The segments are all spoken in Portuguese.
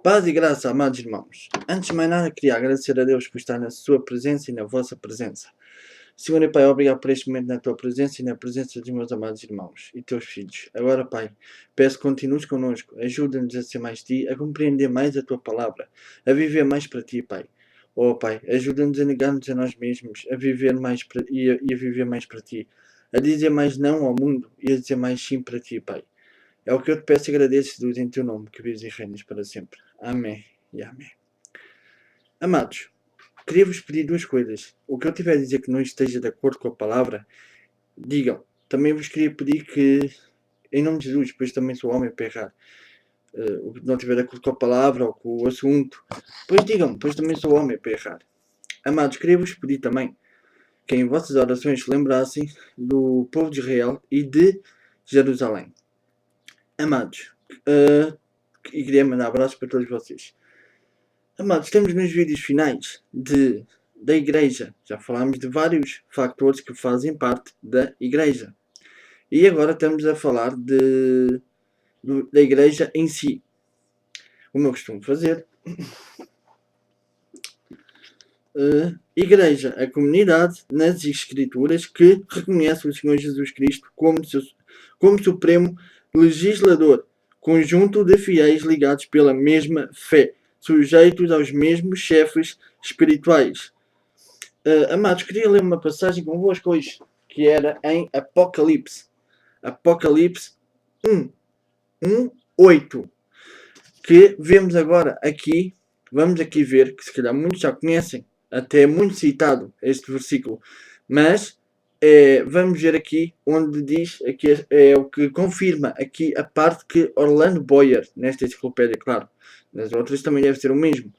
Paz e graça, amados irmãos. Antes de mais nada, queria agradecer a Deus por estar na sua presença e na vossa presença. Senhor e Pai, obrigado por este momento na tua presença e na presença dos meus amados irmãos e teus filhos. Agora, Pai, peço que continues connosco, ajuda-nos a ser mais ti, a compreender mais a tua palavra, a viver mais para ti, Pai. Oh, Pai, ajuda-nos a negar-nos a nós mesmos, a viver mais e a viver mais para ti, a dizer mais não ao mundo e a dizer mais sim para ti, Pai. É o que eu te peço e agradeço, Jesus, em teu nome, que vives e reinas para sempre. Amém e amém. Amados, queria-vos pedir duas coisas. O que eu tiver a dizer que não esteja de acordo com a palavra, digam. Também vos queria pedir que, em nome de Jesus, pois também sou homem para errar, o que não tiver de acordo com a palavra ou com o assunto, pois digam, pois também sou homem para errar. Amados, queria-vos pedir também que em vossas orações se lembrassem do povo de Israel e de Jerusalém. Amados, e queria mandar abraços para todos vocês. Amados, estamos nos vídeos finais da igreja. Já falámos de vários fatores que fazem parte da igreja. E agora estamos a falar da igreja em si. Como eu costumo fazer. Igreja, a comunidade nas Escrituras que reconhece o Senhor Jesus Cristo como Supremo Legislador, conjunto de fiéis ligados pela mesma fé, sujeitos aos mesmos chefes espirituais. Amados, queria ler uma passagem convosco hoje, que era em Apocalipse. Apocalipse 1:8, que vemos agora aqui. Vamos aqui ver, que se calhar muitos já conhecem, até é muito citado este versículo, mas vamos ver aqui onde diz, aqui é o que confirma aqui a parte que Orlando Boyer, nesta enciclopédia, claro, nas outras também deve ser o mesmo,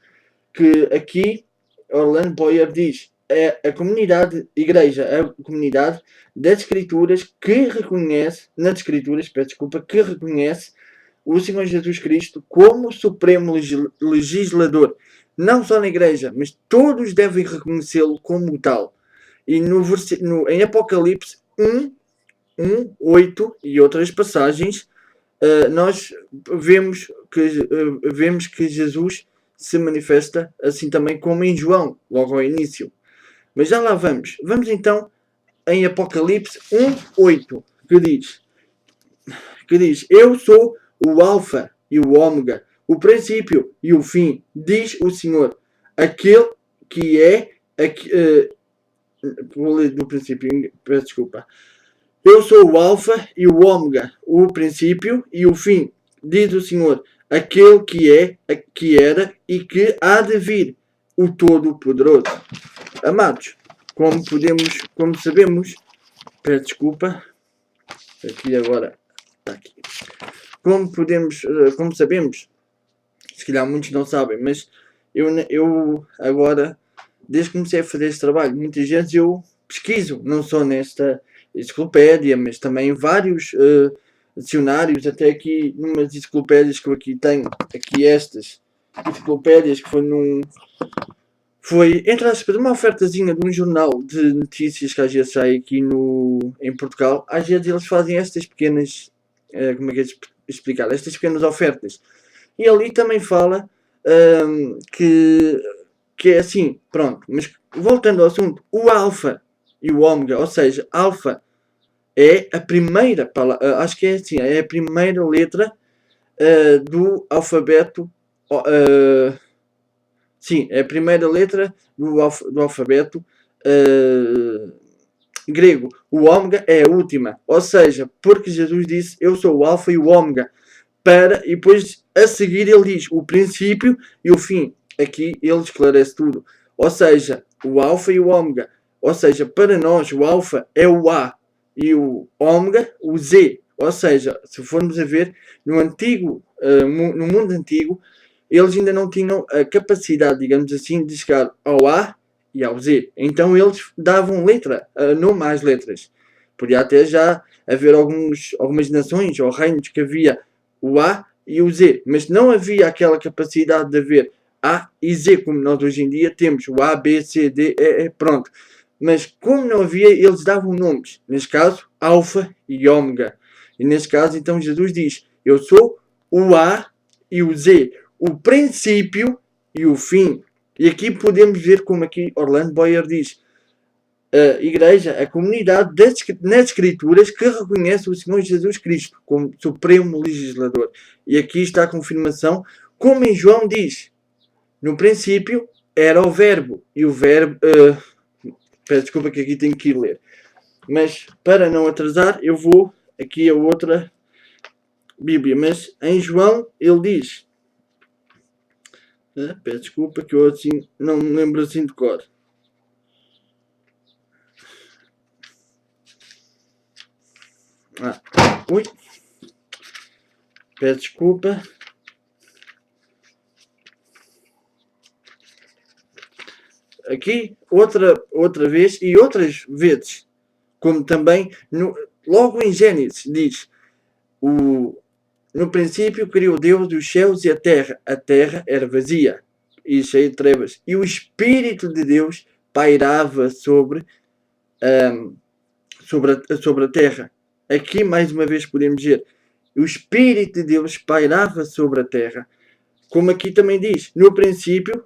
que aqui Orlando Boyer diz, é a comunidade, igreja, a comunidade das Escrituras que reconhece, nas Escrituras, peço desculpa, que reconhece o Senhor Jesus Cristo como Supremo Legislador. Não só na igreja, mas todos devem reconhecê-lo como tal. E em Apocalipse 1:8 e outras passagens, nós vemos que Jesus se manifesta assim também como em João, logo ao início. Mas já lá vamos. Vamos então em Apocalipse 1:8, que diz: Eu sou o Alfa e o Ômega, o princípio e o fim, diz o Senhor, aquele que é... vou ler do princípio, peço desculpa. Eu sou o Alfa e o Ômega, o princípio e o fim, diz o Senhor, aquele que é, que era e que há de vir, o Todo-Poderoso. Amados, como sabemos, peço desculpa, aqui agora, está aqui. Como sabemos, se calhar muitos não sabem, mas eu agora, desde que comecei a fazer este trabalho, muitas vezes eu pesquiso, não só nesta enciclopédia, mas também em vários dicionários, até aqui numas enciclopédias que eu aqui tenho, aqui estas enciclopédias que foi entre aspas uma ofertazinha de um jornal de notícias que às vezes sai aqui em Portugal. Às vezes eles fazem estas pequenas, como é que é explicar, estas pequenas ofertas, e ali também fala que é assim, pronto. Mas voltando ao assunto, o Alfa e o Ômega, ou seja, Alfa é a primeira palavra, acho que é assim, é a primeira letra do alfabeto. Sim, é a primeira letra do alfabeto grego. O Ômega é a última, ou seja, porque Jesus disse: Eu sou o Alfa e o Ômega, e depois a seguir ele diz o princípio e o fim. Aqui ele esclarece tudo, ou seja, o Alfa e o Ômega, ou seja, para nós o Alfa é o A e o Ômega o Z, ou seja, se formos a ver no mundo antigo, eles ainda não tinham a capacidade, digamos assim, de chegar ao A e ao Z. Então eles davam nome às letras. Podia até já haver algumas nações ou reinos que havia o A e o Z, mas não havia aquela capacidade de haver A e Z, como nós hoje em dia temos o A, B, C, D, E, pronto. Mas como não havia, eles davam nomes. Neste caso, Alfa e Ômega. E neste caso, então, Jesus diz: Eu sou o A e o Z, o princípio e o fim. E aqui podemos ver como aqui Orlando Boyer diz: a Igreja, a comunidade nas Escrituras que reconhece o Senhor Jesus Cristo como Supremo Legislador. E aqui está a confirmação, como em João diz: no princípio era o Verbo, e o Verbo... peço desculpa que aqui tenho que ir ler. Mas, para não atrasar, eu vou aqui a outra Bíblia. Mas, em João, ele diz... peço desculpa que eu assim não me lembro assim de cor. Ui. Peço desculpa. Aqui, outra vez e outras vezes, como também, logo em Gênesis, diz, no princípio criou Deus os céus e a terra era vazia e cheia de trevas, e o Espírito de Deus pairava sobre a terra. Aqui, mais uma vez, podemos ver, o Espírito de Deus pairava sobre a terra. Como aqui também diz, no princípio,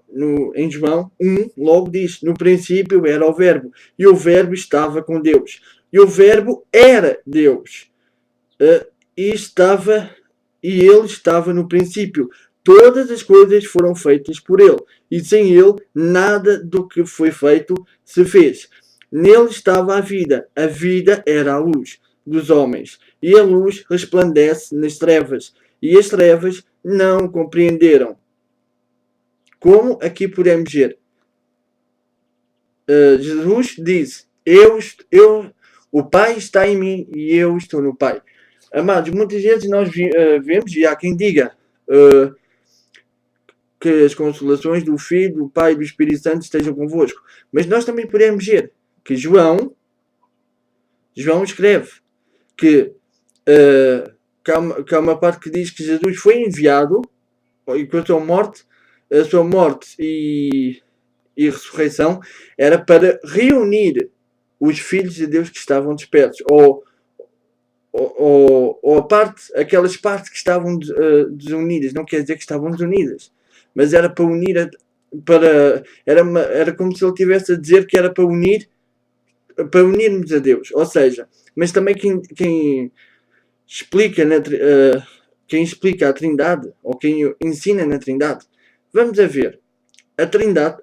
em João 1, logo diz, no princípio era o Verbo, e o Verbo estava com Deus, e o Verbo era Deus, e ele estava no princípio. Todas as coisas foram feitas por ele, e sem ele nada do que foi feito se fez. Nele estava a vida era a luz dos homens, e a luz resplandece nas trevas, e as trevas não compreenderam. Como aqui podemos ver, Jesus diz: o Pai está em mim e eu estou no Pai. Amados, muitas vezes nós vemos, e há quem diga que as consolações do Filho, do Pai e do Espírito Santo estejam convosco. Mas nós também podemos ver que João escreve que há uma parte que diz que Jesus foi enviado, e com a sua morte e ressurreição era para reunir os filhos de Deus que estavam dispersos, ou aquelas partes que estavam desunidas. Não quer dizer que estavam desunidas, mas era para unir, era como se ele estivesse a dizer que era para unirmos a Deus. Ou seja, mas também quem explica a Trindade, ou quem ensina na Trindade, vamos a ver a Trindade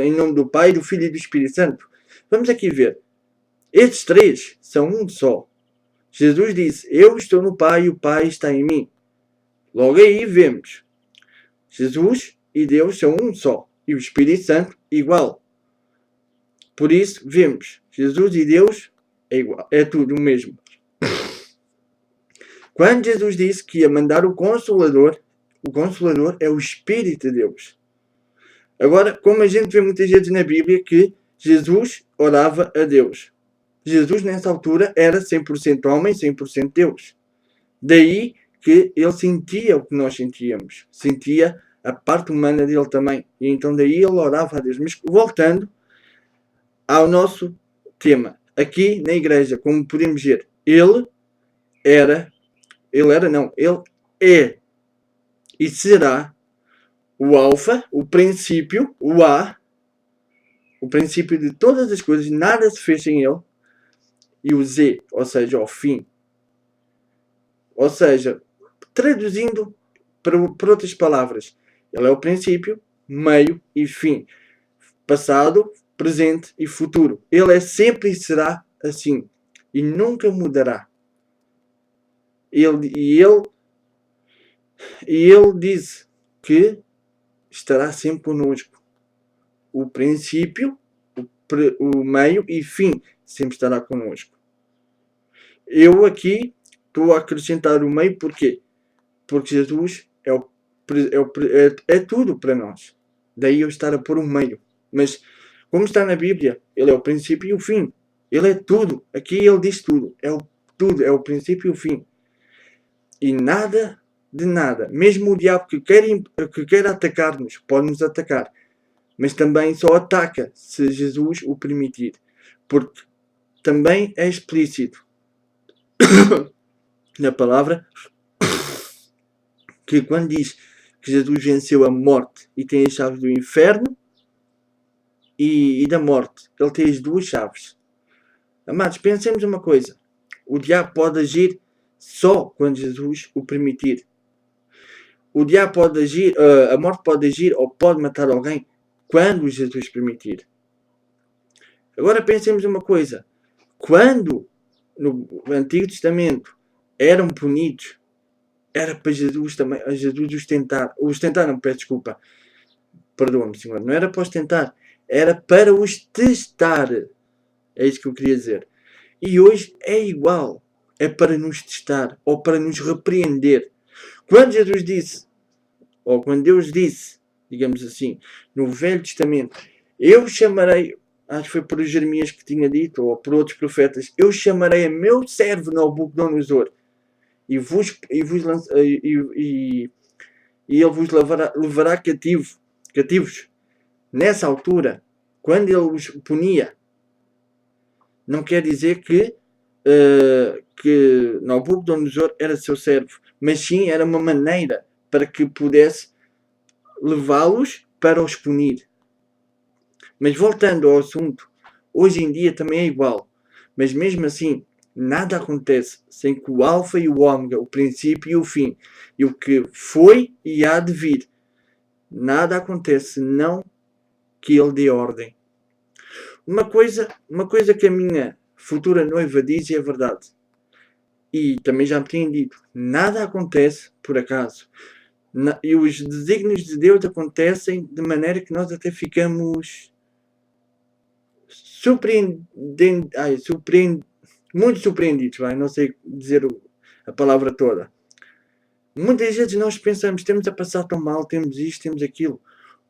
em nome do Pai, do Filho e do Espírito Santo. Vamos aqui ver. Estes três são um só. Jesus disse: eu estou no Pai e o Pai está em mim. Logo aí vemos Jesus e Deus são um só, e o Espírito Santo igual. Por isso vemos Jesus e Deus é igual, é tudo o mesmo. Quando Jesus disse que ia mandar o Consolador é o Espírito de Deus. Agora, como a gente vê muitas vezes na Bíblia que Jesus orava a Deus. Jesus nessa altura era 100% homem, 100% Deus. Daí que ele sentia o que nós sentíamos. Sentia a parte humana dele também. E então daí ele orava a Deus. Mas voltando ao nosso tema. Aqui na igreja, como podemos ver, ele é e será o alfa, o princípio, o princípio de todas as coisas, nada se fez sem ele, e o Z, ou seja, o fim. Ou seja, traduzindo por outras palavras, ele é o princípio, meio e fim. Passado, presente e futuro. Ele é sempre e será assim. E nunca mudará. Ele diz que estará sempre connosco. O princípio, o meio e fim sempre estará connosco. Eu aqui estou a acrescentar o meio porquê? Porque Jesus é tudo para nós. Daí eu estar a pôr um meio. Mas como está na Bíblia, ele é o princípio e o fim. Ele é tudo. Aqui ele diz tudo. É o princípio e o fim. E nada de nada. Mesmo o diabo que quer atacar-nos, pode nos atacar. Mas também só ataca se Jesus o permitir. Porque também é explícito na palavra que quando diz que Jesus venceu a morte e tem as chaves do inferno e da morte. Ele tem as duas chaves. Amados, pensemos uma coisa. O diabo pode agir só quando Jesus o permitir. O diabo pode agir, a morte pode agir ou pode matar alguém quando Jesus permitir. Agora pensemos uma coisa. Quando no Antigo Testamento eram punidos, era para Jesus também, a Jesus os tentar, não, peço desculpa, perdoa-me, Senhor, não era para os tentar, era para os testar. É isso que eu queria dizer. E hoje é igual, é para nos testar ou para nos repreender. Quando Jesus disse, ou quando Deus disse, digamos assim, no Velho Testamento, eu chamarei, acho que foi por Jeremias que tinha dito, ou por outros profetas, eu chamarei a meu servo Nabucodonosor e ele vos levará cativos. Nessa altura, quando ele os punia, não quer dizer que Nabucodonosor era seu servo, mas sim era uma maneira para que pudesse levá-los para os punir. Mas voltando ao assunto, hoje em dia também é igual, mas mesmo assim nada acontece sem que o alfa e o ômega, o princípio e o fim, e o que foi e há de vir, nada acontece senão que ele dê ordem. Uma coisa que a minha futura noiva diz e é verdade, e também já me tinham dito, nada acontece por acaso. E os desígnios de Deus acontecem de maneira que nós até ficamos muito surpreendidos, não sei dizer a palavra toda. Muitas vezes nós pensamos, temos a passar tão mal, temos isto, temos aquilo.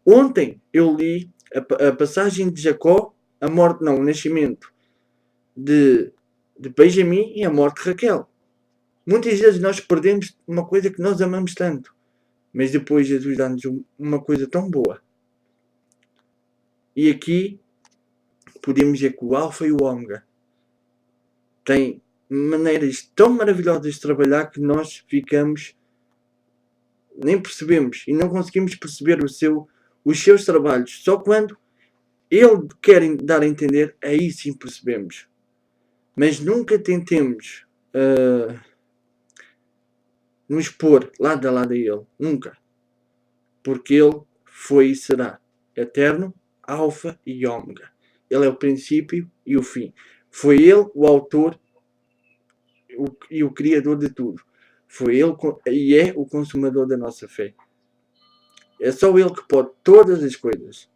Ontem eu li a passagem de Jacó, o nascimento de Benjamim e a morte de Raquel. Muitas vezes nós perdemos uma coisa que nós amamos tanto, mas depois Jesus dá-nos uma coisa tão boa. E aqui podemos dizer que o Alfa e o Ômega têm maneiras tão maravilhosas de trabalhar que nós ficamos, nem percebemos e não conseguimos perceber os seus trabalhos. Só quando ele quer dar a entender, aí sim percebemos. Mas nunca tentemos nos pôr lado a lado a ele. Nunca. Porque ele foi e será eterno, alfa e ômega. Ele é o princípio e o fim. Foi ele o autor e o criador de tudo. Foi ele e é o consumador da nossa fé. É só ele que pode todas as coisas.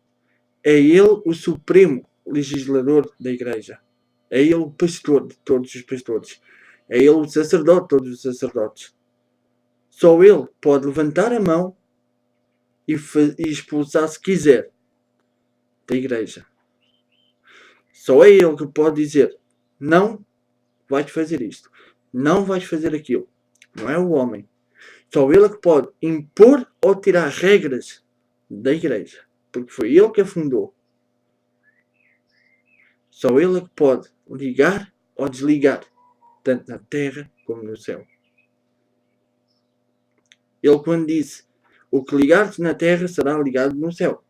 É ele o supremo legislador da igreja. É ele o pastor de todos os pastores. É ele o sacerdote de todos os sacerdotes. Só ele pode levantar a mão e expulsar, se quiser, da igreja. Só é ele que pode dizer, não vais fazer isto, não vais fazer aquilo. Não é o homem. Só ele que pode impor ou tirar regras da igreja, porque foi ele que a fundou. Só ele é que pode ligar ou desligar, tanto na terra como no céu. Ele quando disse, o que ligares na terra será ligado no céu.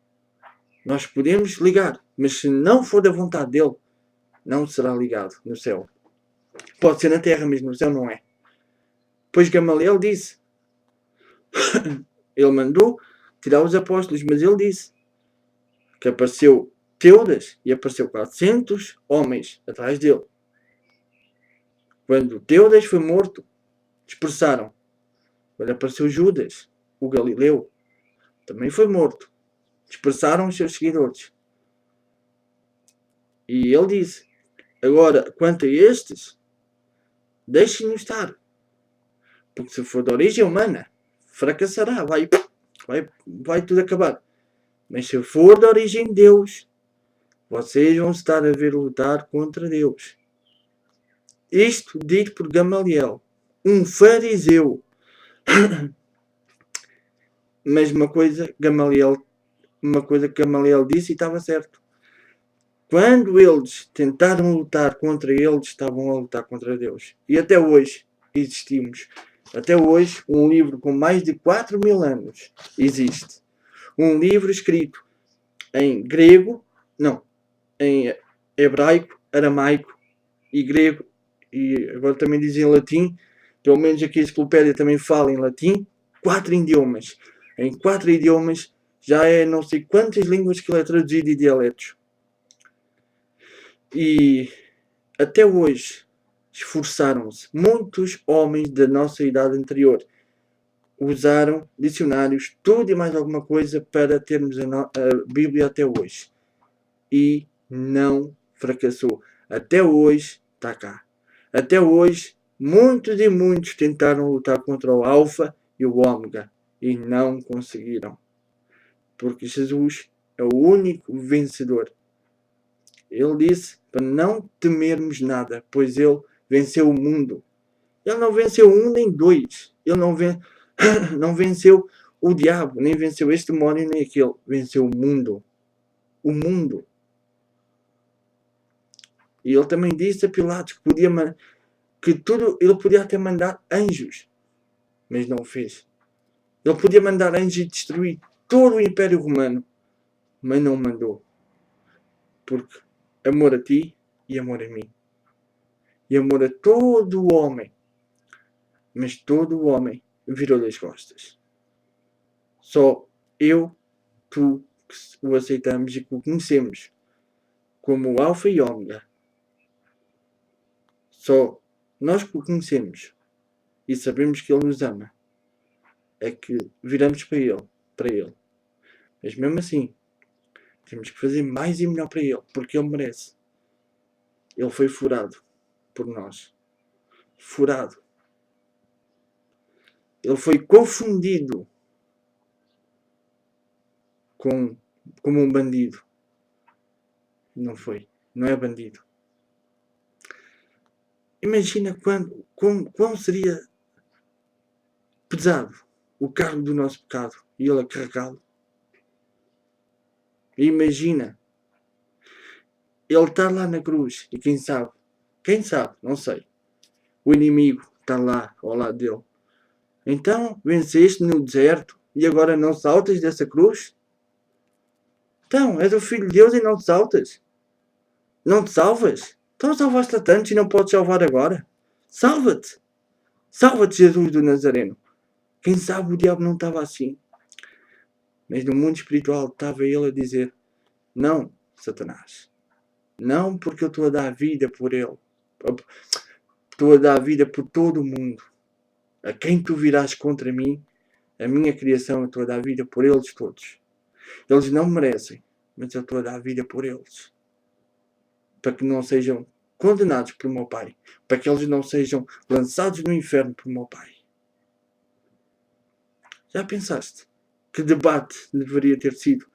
Nós podemos ligar, mas se não for da vontade dele, não será ligado no céu. Pode ser na terra, mas no céu não é. Pois Gamaliel disse, ele mandou tirar os apóstolos, mas ele disse que apareceu Teudas e apareceu 400 homens atrás dele. Quando Teudas foi morto, dispersaram. Quando apareceu Judas, o Galileu, também foi morto. Dispersaram os seus seguidores. E ele disse, agora, quanto a estes, deixem-nos estar. Porque se for de origem humana, fracassará, vai tudo acabar. Mas se for de origem de Deus, vocês vão estar a ver lutar contra Deus. Isto dito por Gamaliel, um fariseu. Mas uma coisa que Gamaliel disse e estava certo. Quando eles tentaram lutar contra eles, estavam a lutar contra Deus. E até hoje existimos Até hoje, um livro com mais de 4.000 anos existe. Um livro escrito em grego, não, em hebraico, aramaico e grego, e agora também dizem latim, pelo menos aqui a enciclopédia também fala em latim, 4 idiomas. Em 4 idiomas já é não sei quantas línguas que ele é traduzido e dialetos. E até hoje esforçaram-se muitos homens da nossa idade anterior. Usaram dicionários, tudo e mais alguma coisa para termos a Bíblia até hoje. E não fracassou. Até hoje está cá. Até hoje, muitos e muitos tentaram lutar contra o Alfa e o Ômega e não conseguiram. Porque Jesus é o único vencedor. Ele disse para não temermos nada, pois ele venceu o mundo. Ele não venceu um nem dois. Ele não venceu o diabo, nem venceu este demónio nem aquele. Venceu o mundo. O mundo. E ele também disse a Pilatos que ele podia até mandar anjos, mas não o fez. Ele podia mandar anjos e destruir todo o Império Romano, mas não mandou. Porque amor a ti e amor a mim. E amor a todo o homem. Mas todo o homem virou-lhe as costas. Só eu, tu, que o aceitamos e que o conhecemos como o Alfa e Ômega. Só nós que o conhecemos e sabemos que ele nos ama é que viramos para ele. Mas mesmo assim, temos que fazer mais e melhor para ele, porque ele merece. Ele foi furado por nós. Furado. Ele foi confundido como um bandido. Não foi. Não é bandido. Imagina quão seria pesado o cargo do nosso pecado e ele a carregá-lo. Imagina ele estar lá na cruz e quem sabe, não sei, o inimigo está lá ao lado dele. Então venceste no deserto e agora não saltas dessa cruz? Então, és o filho de Deus e não te saltas? Não te salvas? Então salvaste a tantos e não podes salvar agora? Salva-te! Salva-te, Jesus do Nazareno! Quem sabe o diabo não estava assim. Mas no mundo espiritual estava ele a dizer: não, Satanás. Não, porque eu estou a dar a vida por ele. Estou a dar a vida por todo o mundo. A quem tu virás contra mim, a minha criação, eu estou a dar a vida por eles todos. Eles não merecem, mas eu estou a dar a vida por eles. Para que não sejam condenados por meu Pai. Para que eles não sejam lançados no inferno por meu Pai. Já pensaste que debate deveria ter sido?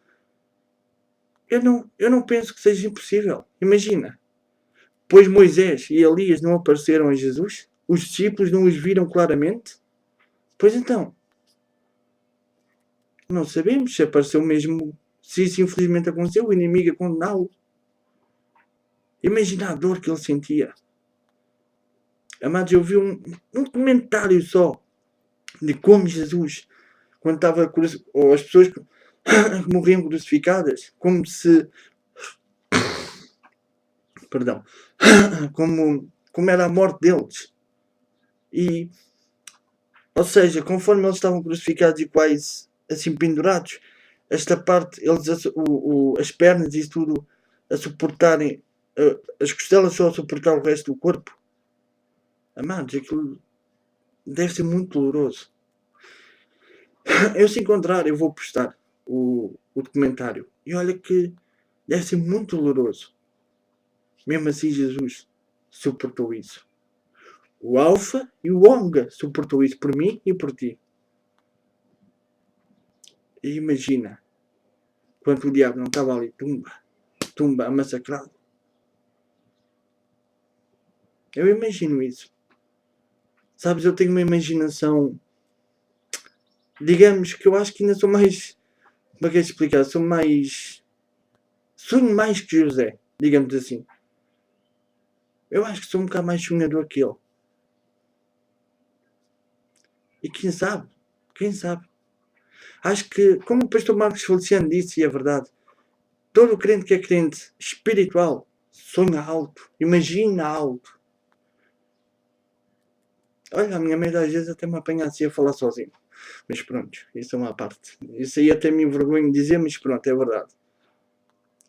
Eu não penso que seja impossível. Imagina. Pois Moisés e Elias não apareceram a Jesus? Os discípulos não os viram claramente? Pois então, não sabemos se apareceu mesmo, se isso infelizmente aconteceu, o inimigo a condená-lo. Imagina a dor que ele sentia. Amados, eu vi um comentário só de como Jesus, quando estava, ou as pessoas que morriam crucificadas, como se, perdão, como era a morte deles. E, ou seja, conforme eles estavam crucificados e quase assim pendurados, esta parte, eles as pernas e isso tudo a suportarem, as costelas só a suportar o resto do corpo. Amados, aquilo deve ser muito doloroso. Eu se encontrar, eu vou postar o documentário. E olha que deve ser muito doloroso. Mesmo assim Jesus suportou isso. O Alfa e o Ômega suportou isso por mim e por ti. E imagina quando o diabo não estava ali, tumba, a massacrá-lo. Eu imagino isso. Sabes, eu tenho uma imaginação, digamos que eu acho que ainda sou mais, como é que é explicar? Sonho mais que José, digamos assim. Eu acho que sou um bocado mais sonhador que ele. E quem sabe? Acho que, como o pastor Marcos Feliciano disse, e é verdade, todo crente que é crente espiritual sonha alto, imagina alto. Olha, a minha mãe às vezes até me apanha assim a falar sozinho. Mas pronto, isso é uma parte. Isso aí até me envergonho de dizer, mas pronto, é verdade.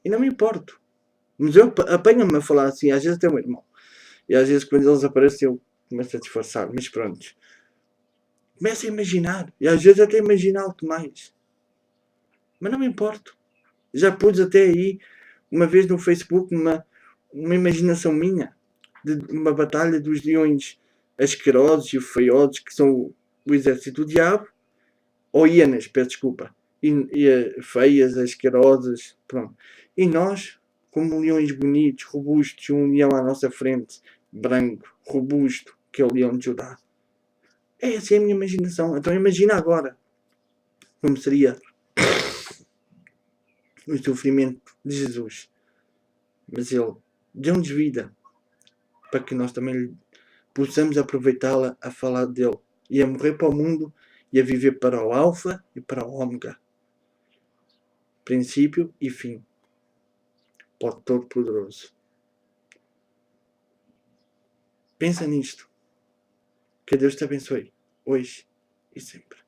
E não me importo. Mas eu apanho-me a falar assim, às vezes até o meu irmão. E às vezes quando eles aparecem eu começo a disfarçar, mas pronto. Começo a imaginar. E às vezes até imagino algo mais. Mas não me importo. Já pus até aí, uma vez no Facebook, uma imaginação minha. De uma batalha dos leões asquerosos e feiosos, que são o exército do diabo. Ou hienas, peço desculpa. E feias, asquerosas, pronto. E nós, como leões bonitos, robustos, um leão à nossa frente, branco, robusto, que é o leão de Judá. É assim a minha imaginação. Então imagina agora como seria o sofrimento de Jesus. Mas ele deu-nos vida para que nós também possamos aproveitá-la a falar dele e a morrer para o mundo e a viver para o Alfa e para o Ômega. Princípio e fim. Para o Todo-Poderoso. Pensa nisto. Que Deus te abençoe, hoje e sempre.